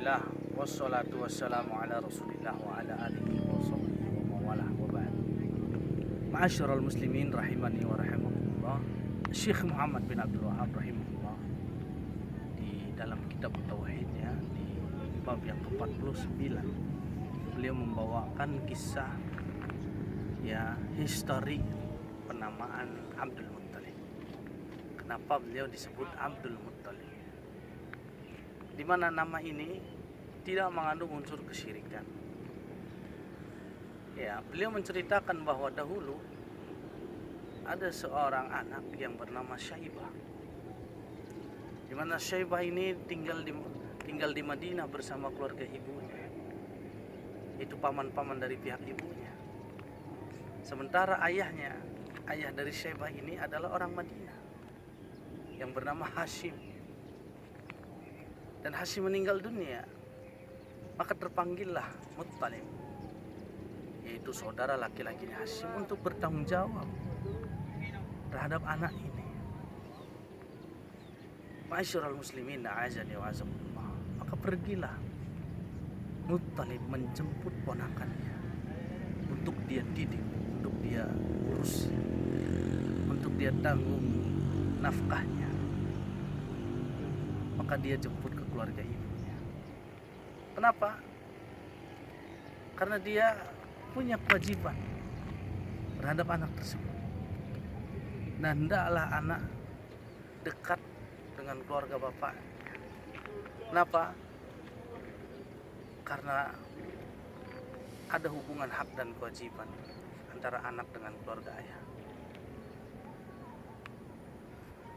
Alhamdulillah wassalatu wassalamu ala Rasulillah wa ala alihi wa sahbihi wa mawalah wa ba'd. Ma'asyiral muslimin rahimani wa rahimakumullah. Syekh Muhammad bin Abdul Wahhab rahimahullah di dalam kitab tauhidnya di bab yang ke-49 beliau membawakan kisah histori penamaan Abdul Muttalib. Kenapa beliau disebut Abdul Muttalib? Di mana nama ini tidak mengandung unsur kesyirikan. Beliau menceritakan bahwa dahulu ada seorang anak yang bernama Syaibah. Di mana Syaibah ini tinggal di Madinah bersama keluarga ibunya. Itu paman-paman dari pihak ibunya. Sementara ayah dari Syaibah ini adalah orang Madinah yang bernama Hashim. Dan Hashim meninggal dunia, maka terpanggillah Muttalib, yaitu saudara laki-lakinya Hashim, untuk bertanggung jawab terhadap anak ini. Ma'asyiral muslimin a'azani wa azakumullah. Maka pergilah Muttalib menjemput ponakannya untuk dia didik, untuk dia urus, untuk dia tanggung nafkahnya. Maka dia jemput ke keluarga ibunya. Kenapa? Karena dia punya kewajiban terhadap anak tersebut. Dan hendaklah anak dekat dengan keluarga bapaknya. Kenapa? Karena ada hubungan hak dan kewajiban antara anak dengan keluarga ayah.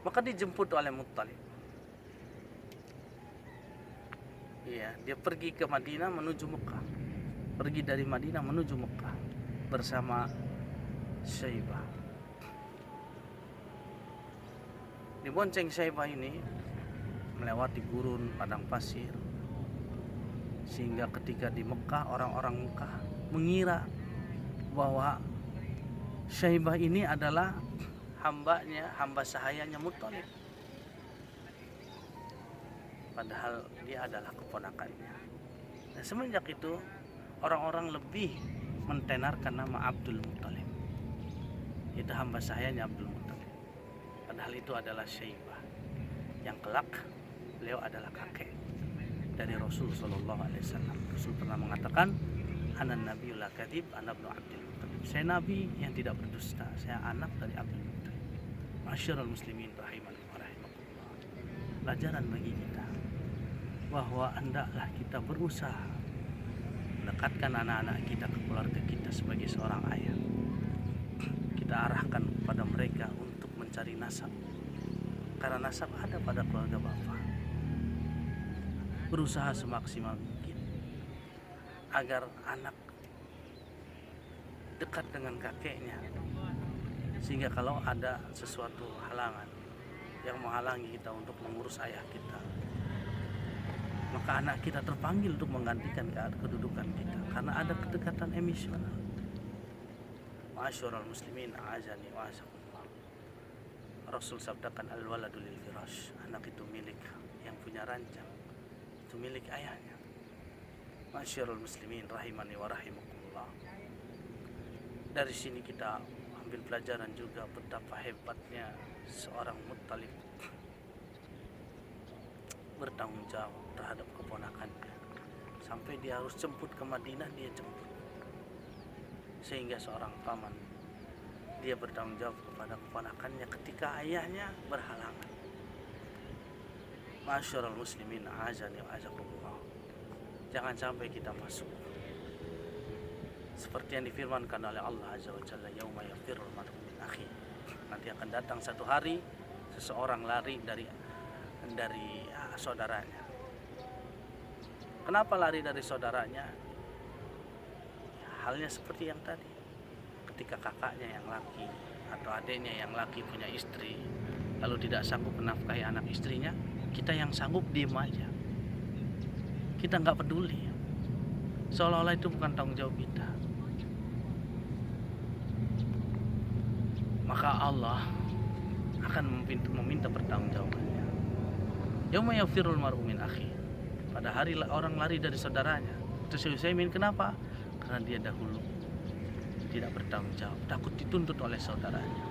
Maka dijemput oleh Muttalib. Dia pergi ke Madinah menuju Mekah. Pergi dari Madinah menuju Mekah bersama Syaibah. Dibonceng Syaibah ini melewati gurun padang pasir, sehingga ketika di Mekah, orang-orang Mekah mengira bahwa Syaibah ini adalah hamba sahayanya Muttalib. Padahal dia adalah keponakannya. Dan semenjak itu orang-orang lebih mentenarkan nama Abdul Muttalib. Itu hamba sahayanya Abdul Muttalib. Padahal itu adalah Syaibah, yang kelak beliau adalah kakek dari Rasul sallallahu alaihi wasallam. Rasul pernah mengatakan, "Ana nabiyul la kadzib, ana ibnu Abdul Muttalib." Saya nabi yang tidak berdusta, saya anak dari Abdul Muttalib. Ma'asyiral muslimin rahimani wa rahimakumullah. Pelajaran bagi kita bahwa hendaklah kita berusaha mendekatkan anak-anak kita ke keluarga kita sebagai seorang ayah. Kita arahkan kepada mereka untuk mencari nasab, karena nasab ada pada keluarga bapak. Berusaha semaksimal mungkin agar anak dekat dengan kakeknya, sehingga kalau ada sesuatu halangan yang menghalangi kita untuk mengurus ayah kita, maka anak kita terpanggil untuk menggantikan kedudukan kita, karena ada kedekatan emosional. Ma'asyiral muslimin a'azani wa azakumullah. Rasul sabdakan, al-waladu lil firash, anak itu milik yang punya ranjang, itu milik ayahnya. Ma'asyiral muslimin rahimani wa rahimakumullah. Dari sini kita ambil pelajaran juga betapa hebatnya seorang Muttalib bertanggung jawab terhadap keponakannya, sampai dia harus jemput ke Madinah, dia jemput. Sehingga seorang paman, dia bertanggung jawab kepada keponakannya ketika ayahnya berhalangan. Ma'asyiral muslimin a'azani wa azakumullah. Jangan sampai kita masuk seperti yang difirmankan oleh Allah Azza wa Jalla, yauma yafirrul mar'u min akhi. Nanti akan datang satu hari seseorang lari dari saudaranya. Kenapa lari dari saudaranya? Halnya seperti yang tadi, ketika kakaknya yang laki atau adiknya yang laki punya istri, lalu tidak sanggup menafkahi anak istrinya, kita yang sanggup diem aja, kita nggak peduli, seolah-olah itu bukan tanggung jawab kita. Maka Allah akan meminta pertanggungjawabannya. Yauma yafirul mar'u min akhi. Pada hari orang lari dari saudaranya. Itu Syekh Utsaimin, kenapa? Karena dia dahulu tidak bertanggung jawab, takut dituntut oleh saudaranya.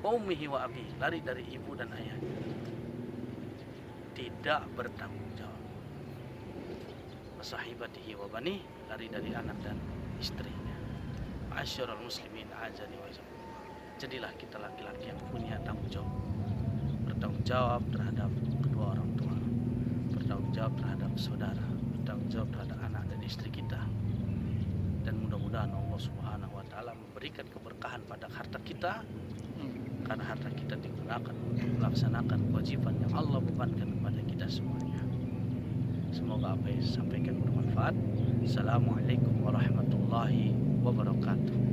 Wa ummihi wa abi, lari dari ibu dan ayahnya. Tidak bertanggung jawab. Wa sahibatihi wa bani, lari dari anak dan istrinya. Ma'asyiral muslimin azani wa jazakumullah. Jadilah kita laki-laki yang punya tanggung jawab. Bertanggung jawab terhadap kedua orang tua, bertanggung jawab terhadap saudara, bertanggung jawab terhadap anak dan istri kita. Dan mudah-mudahan Allah Subhanahu wa taala memberikan keberkahan pada harta kita, karena harta kita digunakan untuk melaksanakan kewajiban yang Allah bebankan kepada kita semuanya. Semoga apa yang disampaikan bermanfaat. Assalamualaikum warahmatullahi wabarakatuh.